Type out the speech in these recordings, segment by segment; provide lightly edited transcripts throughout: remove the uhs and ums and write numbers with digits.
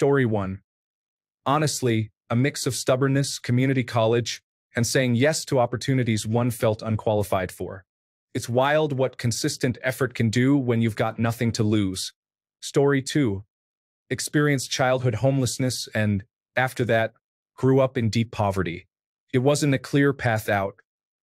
Story 1. Honestly, a mix of stubbornness, community college, and saying yes to opportunities one felt unqualified for. It's wild what consistent effort can do when you've got nothing to lose. Story 2. Experienced childhood homelessness and, after that, grew up in deep poverty. It wasn't a clear path out.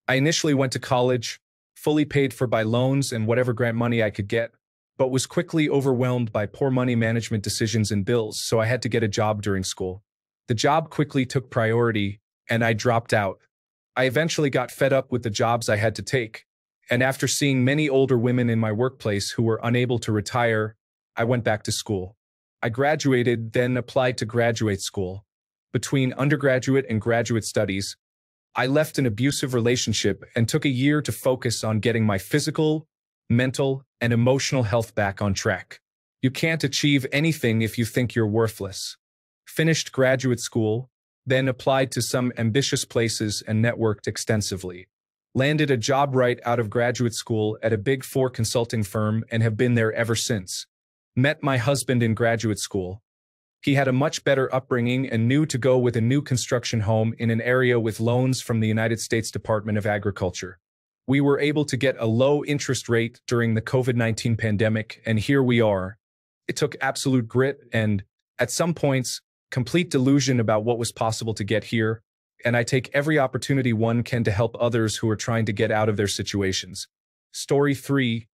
I initially went to college, fully paid for by loans and whatever grant money I could get, but was quickly overwhelmed by poor money management decisions and bills, so I had to get a job during school. The job quickly took priority, and I dropped out. I eventually got fed up with the jobs I had to take, and after seeing many older women in my workplace who were unable to retire, I went back to school. I graduated, then applied to graduate school. Between undergraduate and graduate studies, I left an abusive relationship and took a year to focus on getting my physical, mental, and emotional health back on track. You can't achieve anything if you think you're worthless. Finished graduate school, then applied to some ambitious places and networked extensively. Landed a job right out of graduate school at a Big Four consulting firm and have been there ever since. Met my husband in graduate school. He had a much better upbringing and knew to go with a new construction home in an area with loans from the United States Department of Agriculture. We were able to get a low interest rate during the COVID-19 pandemic, and here we are. It took absolute grit and, at some points, complete delusion about what was possible to get here, and I take every opportunity one can to help others who are trying to get out of their situations. Story 3.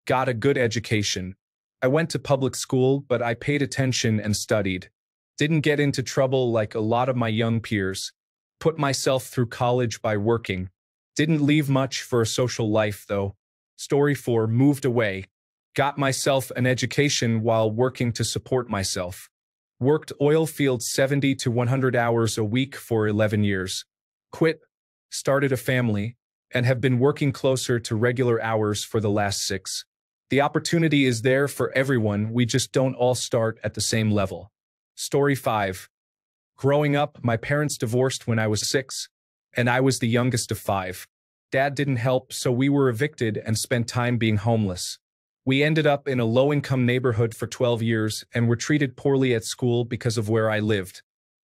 Got a good education. I went to public school, but I paid attention and studied. Didn't get into trouble like a lot of my young peers. Put myself through college by working. Didn't leave much for a social life, though. Story 4. Moved away. Got myself an education while working to support myself. Worked oil fields 70 to 100 hours a week for 11 years. Quit, started a family, and have been working closer to regular hours for the last 6. The opportunity is there for everyone, we just don't all start at the same level. Story 5. Growing up, my parents divorced when I was 6, and I was the youngest of 5. Dad didn't help, so we were evicted and spent time being homeless. We ended up in a low-income neighborhood for 12 years and were treated poorly at school because of where I lived.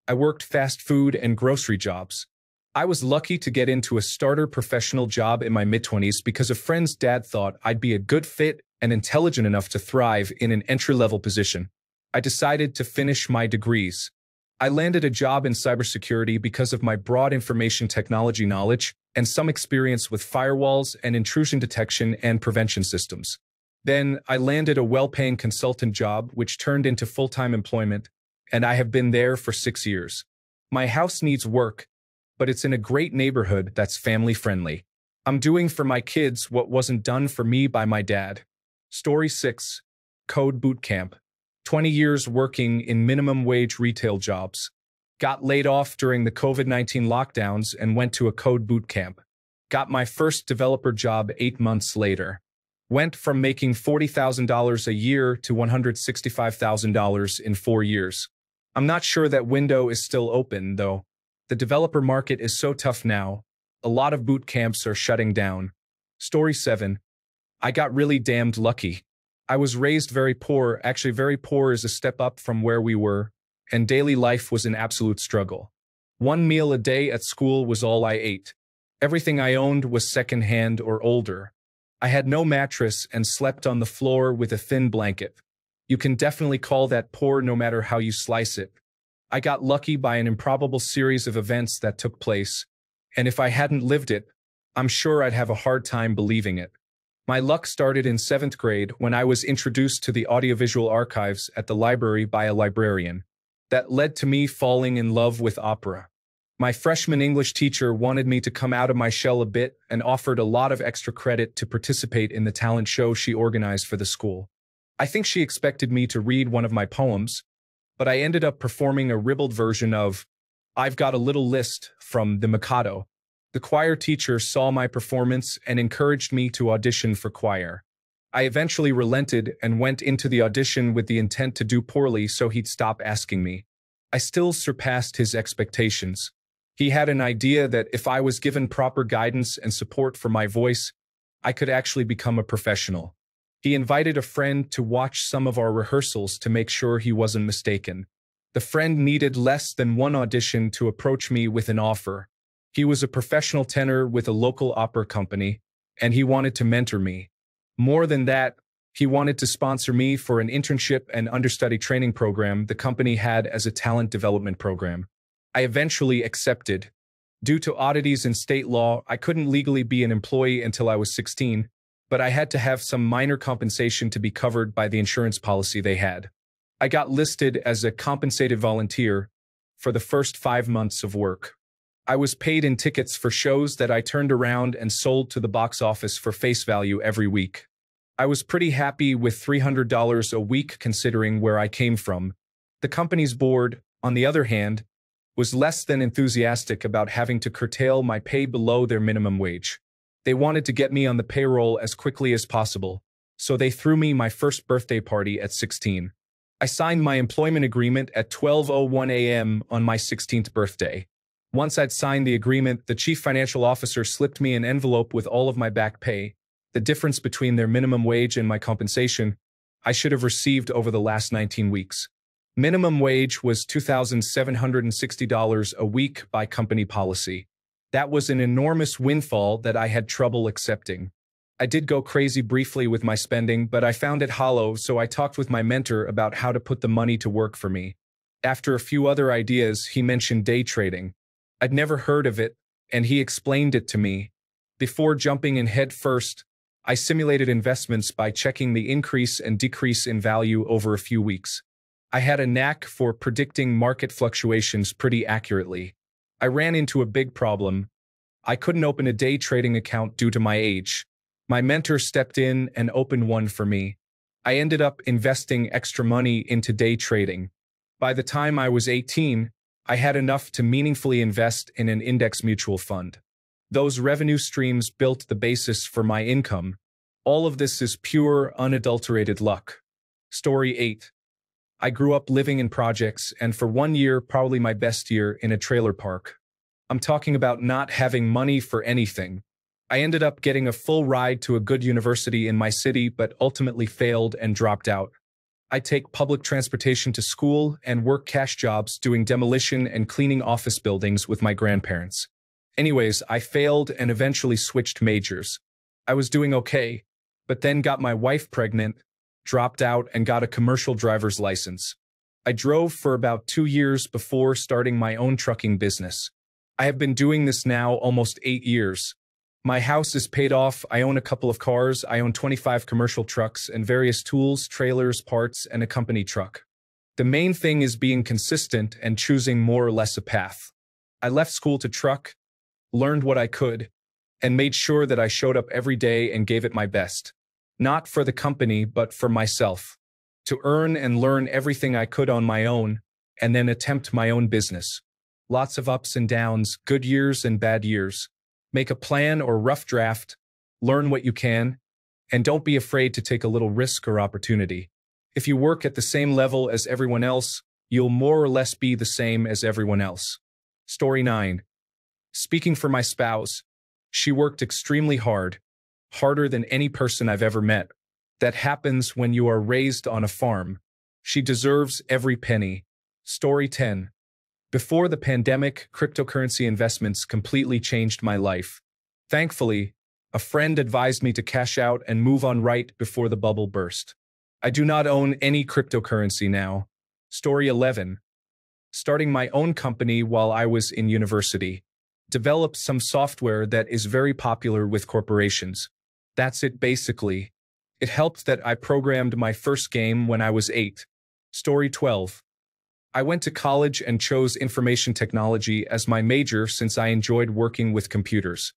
I worked fast food and grocery jobs. I was lucky to get into a starter professional job in my mid-20s because a friend's dad thought I'd be a good fit and intelligent enough to thrive in an entry-level position. I decided to finish my degrees. I landed a job in cybersecurity because of my broad information technology knowledge and some experience with firewalls and intrusion detection and prevention systems. Then I landed a well-paying consultant job which turned into full-time employment, and I have been there for 6 years. My house needs work, but it's in a great neighborhood that's family-friendly. I'm doing for my kids what wasn't done for me by my dad. Story 6. Code Boot Camp. 20 years working in minimum wage retail jobs. Got laid off during the COVID-19 lockdowns and went to a code boot camp. Got my first developer job 8 months later. Went from making $40,000 a year to $165,000 in 4 years. I'm not sure that window is still open, though. The developer market is so tough now. A lot of boot camps are shutting down. Story 7. I got really damned lucky. I was raised very poor. Actually, very poor is a step up from where we were, and daily life was an absolute struggle. 1 meal a day at school was all I ate. Everything I owned was secondhand or older. I had no mattress and slept on the floor with a thin blanket. You can definitely call that poor no matter how you slice it. I got lucky by an improbable series of events that took place, and if I hadn't lived it, I'm sure I'd have a hard time believing it. My luck started in 7th grade when I was introduced to the audiovisual archives at the library by a librarian. That led to me falling in love with opera. My freshman English teacher wanted me to come out of my shell a bit and offered a lot of extra credit to participate in the talent show she organized for the school. I think she expected me to read one of my poems, but I ended up performing a ribald version of I've Got a Little List from The Mikado. The choir teacher saw my performance and encouraged me to audition for choir. I eventually relented and went into the audition with the intent to do poorly so he'd stop asking me. I still surpassed his expectations. He had an idea that if I was given proper guidance and support for my voice, I could actually become a professional. He invited a friend to watch some of our rehearsals to make sure he wasn't mistaken. The friend needed less than one audition to approach me with an offer. He was a professional tenor with a local opera company, and he wanted to mentor me. More than that, he wanted to sponsor me for an internship and understudy training program the company had as a talent development program. I eventually accepted. Due to oddities in state law, I couldn't legally be an employee until I was 16, but I had to have some minor compensation to be covered by the insurance policy they had. I got listed as a compensated volunteer for the first 5 months of work. I was paid in tickets for shows that I turned around and sold to the box office for face value every week. I was pretty happy with $300 a week considering where I came from. The company's board, on the other hand, was less than enthusiastic about having to curtail my pay below their minimum wage. They wanted to get me on the payroll as quickly as possible, so they threw me my first birthday party at 16. I signed my employment agreement at 12:01 a.m. on my 16th birthday. Once I'd signed the agreement, the chief financial officer slipped me an envelope with all of my back pay, the difference between their minimum wage and my compensation I should have received over the last 19 weeks. Minimum wage was $2,760 a week by company policy. That was an enormous windfall that I had trouble accepting. I did go crazy briefly with my spending, but I found it hollow, so I talked with my mentor about how to put the money to work for me. After a few other ideas, he mentioned day trading. I'd never heard of it, and he explained it to me. Before jumping in head first, I simulated investments by checking the increase and decrease in value over a few weeks. I had a knack for predicting market fluctuations pretty accurately. I ran into a big problem. I couldn't open a day trading account due to my age. My mentor stepped in and opened one for me. I ended up investing extra money into day trading. By the time I was 18, I had enough to meaningfully invest in an index mutual fund. Those revenue streams built the basis for my income. All of this is pure, unadulterated luck. Story 8. I grew up living in projects, and for 1 year, probably my best year, in a trailer park. I'm talking about not having money for anything. I ended up getting a full ride to a good university in my city, but ultimately failed and dropped out. I take public transportation to school and work cash jobs doing demolition and cleaning office buildings with my grandparents. Anyways, I failed and eventually switched majors. I was doing okay, but then got my wife pregnant, dropped out, and got a commercial driver's license. I drove for about 2 years before starting my own trucking business. I have been doing this now almost 8 years. My house is paid off, I own a couple of cars, I own 25 commercial trucks and various tools, trailers, parts, and a company truck. The main thing is being consistent and choosing more or less a path. I left school to truck, learned what I could, and made sure that I showed up every day and gave it my best. Not for the company, but for myself. To earn and learn everything I could on my own, and then attempt my own business. Lots of ups and downs, good years and bad years. Make a plan or rough draft, learn what you can, and don't be afraid to take a little risk or opportunity. If you work at the same level as everyone else, you'll more or less be the same as everyone else. Story 9. Speaking for my spouse, she worked extremely hard, harder than any person I've ever met. That happens when you are raised on a farm. She deserves every penny. Story 10. Before the pandemic, cryptocurrency investments completely changed my life. Thankfully, a friend advised me to cash out and move on right before the bubble burst. I do not own any cryptocurrency now. Story 11. Starting my own company while I was in university. Developed some software that is very popular with corporations. That's it basically. It helped that I programmed my first game when I was 8. Story 12. I went to college and chose information technology as my major since I enjoyed working with computers.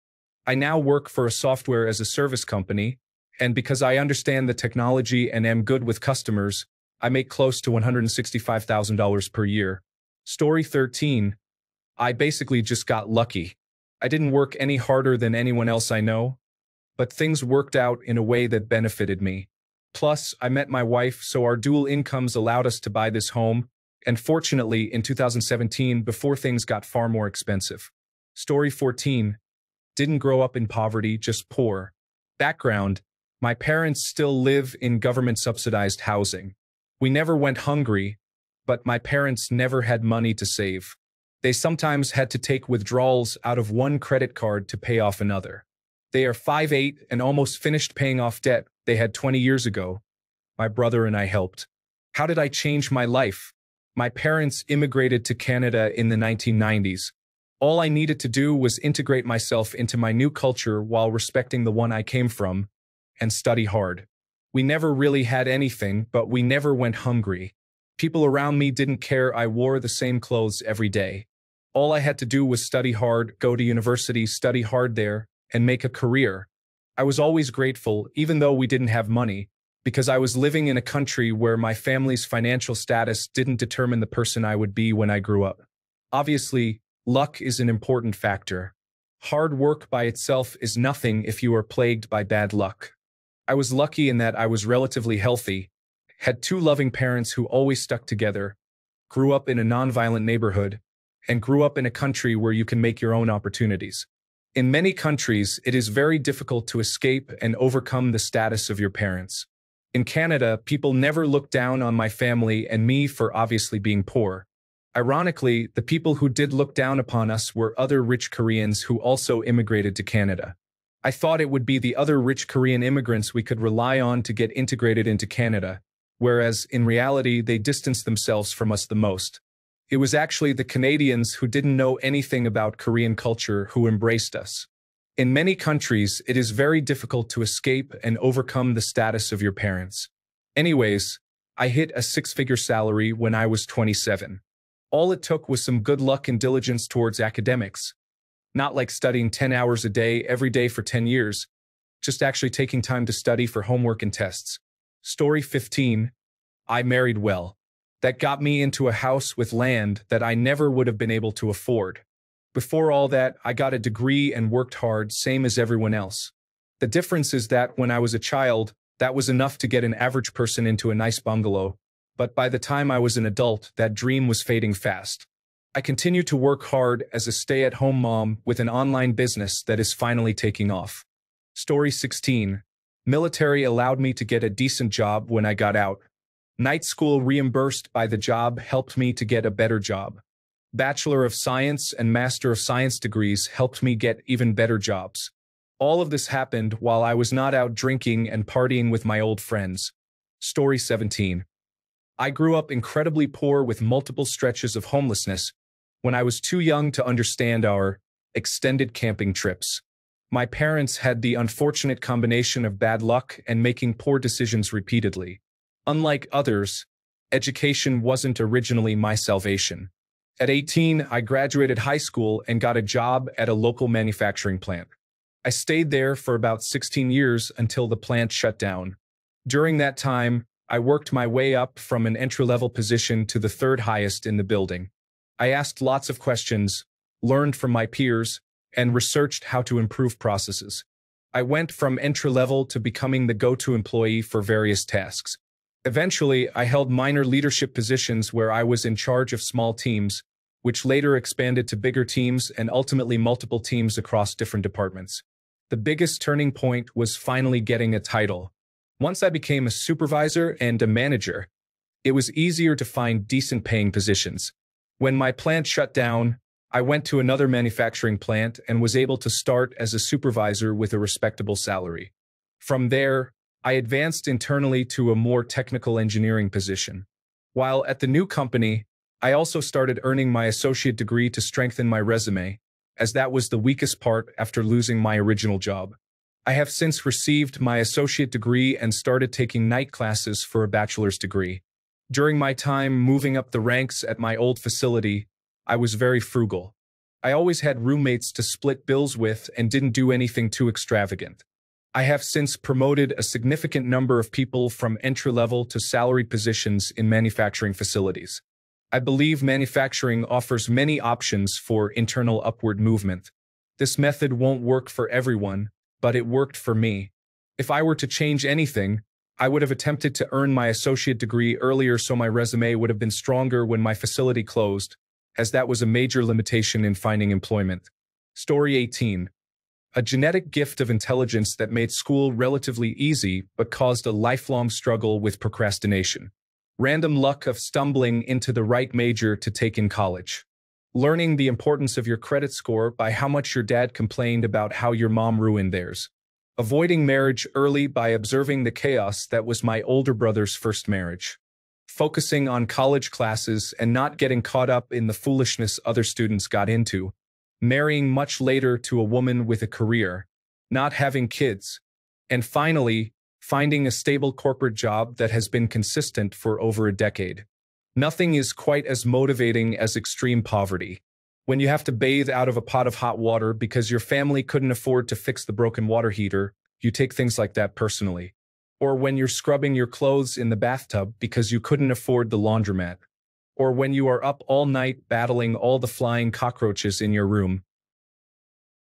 I now work for a software as a service company, and because I understand the technology and am good with customers, I make close to $165,000 per year. Story 13. I basically just got lucky. I didn't work any harder than anyone else I know, but things worked out in a way that benefited me. Plus, I met my wife, so our dual incomes allowed us to buy this home, and fortunately, in 2017, before things got far more expensive. Story 14. Didn't grow up in poverty, just poor. Background. My parents still live in government-subsidized housing. We never went hungry, but my parents never had money to save. They sometimes had to take withdrawals out of one credit card to pay off another. They are 5'8" and almost finished paying off debt they had 20 years ago. My brother and I helped. How did I change my life? My parents immigrated to Canada in the 1990s. All I needed to do was integrate myself into my new culture while respecting the one I came from, and study hard. We never really had anything, but we never went hungry. People around me didn't care I wore the same clothes every day. All I had to do was study hard, go to university, study hard there, and make a career. I was always grateful, even though we didn't have money, because I was living in a country where my family's financial status didn't determine the person I would be when I grew up. Obviously, luck is an important factor. Hard work by itself is nothing if you are plagued by bad luck. I was lucky in that I was relatively healthy, had two loving parents who always stuck together, grew up in a nonviolent neighborhood, and grew up in a country where you can make your own opportunities. In many countries, it is very difficult to escape and overcome the status of your parents. In Canada, people never looked down on my family and me for obviously being poor. Ironically, the people who did look down upon us were other rich Koreans who also immigrated to Canada. I thought it would be the other rich Korean immigrants we could rely on to get integrated into Canada, whereas in reality they distanced themselves from us the most. It was actually the Canadians who didn't know anything about Korean culture who embraced us. In many countries, it is very difficult to escape and overcome the status of your parents. Anyways, I hit a six-figure salary when I was 27. All it took was some good luck and diligence towards academics. Not like studying 10 hours a day every day for 10 years, just actually taking time to study for homework and tests. Story 15. I married well. That got me into a house with land that I never would have been able to afford. Before all that, I got a degree and worked hard, same as everyone else. The difference is that when I was a child, that was enough to get an average person into a nice bungalow, but by the time I was an adult, that dream was fading fast. I continue to work hard as a stay-at-home mom with an online business that is finally taking off. Story 16. Military allowed me to get a decent job when I got out. Night school reimbursed by the job helped me to get a better job. Bachelor of Science and Master of Science degrees helped me get even better jobs. All of this happened while I was not out drinking and partying with my old friends. Story 17. I grew up incredibly poor with multiple stretches of homelessness when I was too young to understand our extended camping trips. My parents had the unfortunate combination of bad luck and making poor decisions repeatedly. Unlike others, education wasn't originally my salvation. At 18, I graduated high school and got a job at a local manufacturing plant. I stayed there for about 16 years until the plant shut down. During that time, I worked my way up from an entry-level position to the third highest in the building. I asked lots of questions, learned from my peers, and researched how to improve processes. I went from entry-level to becoming the go-to employee for various tasks. Eventually, I held minor leadership positions where I was in charge of small teams, which later expanded to bigger teams and ultimately multiple teams across different departments. The biggest turning point was finally getting a title. Once I became a supervisor and a manager, it was easier to find decent paying positions. When my plant shut down, I went to another manufacturing plant and was able to start as a supervisor with a respectable salary. From there, I advanced internally to a more technical engineering position. While at the new company, I also started earning my associate degree to strengthen my resume, as that was the weakest part after losing my original job. I have since received my associate degree and started taking night classes for a bachelor's degree. During my time moving up the ranks at my old facility, I was very frugal. I always had roommates to split bills with and didn't do anything too extravagant. I have since promoted a significant number of people from entry-level to salaried positions in manufacturing facilities. I believe manufacturing offers many options for internal upward movement. This method won't work for everyone, but it worked for me. If I were to change anything, I would have attempted to earn my associate degree earlier so my resume would have been stronger when my facility closed, as that was a major limitation in finding employment. Story 18. A genetic gift of intelligence that made school relatively easy but caused a lifelong struggle with procrastination. Random luck of stumbling into the right major to take in college. Learning the importance of your credit score by how much your dad complained about how your mom ruined theirs. Avoiding marriage early by observing the chaos that was my older brother's first marriage. Focusing on college classes and not getting caught up in the foolishness other students got into. Marrying much later to a woman with a career. Not having kids. And finally, finding a stable corporate job that has been consistent for over a decade. Nothing is quite as motivating as extreme poverty. When you have to bathe out of a pot of hot water because your family couldn't afford to fix the broken water heater, you take things like that personally. Or when you're scrubbing your clothes in the bathtub because you couldn't afford the laundromat. Or when you are up all night battling all the flying cockroaches in your room,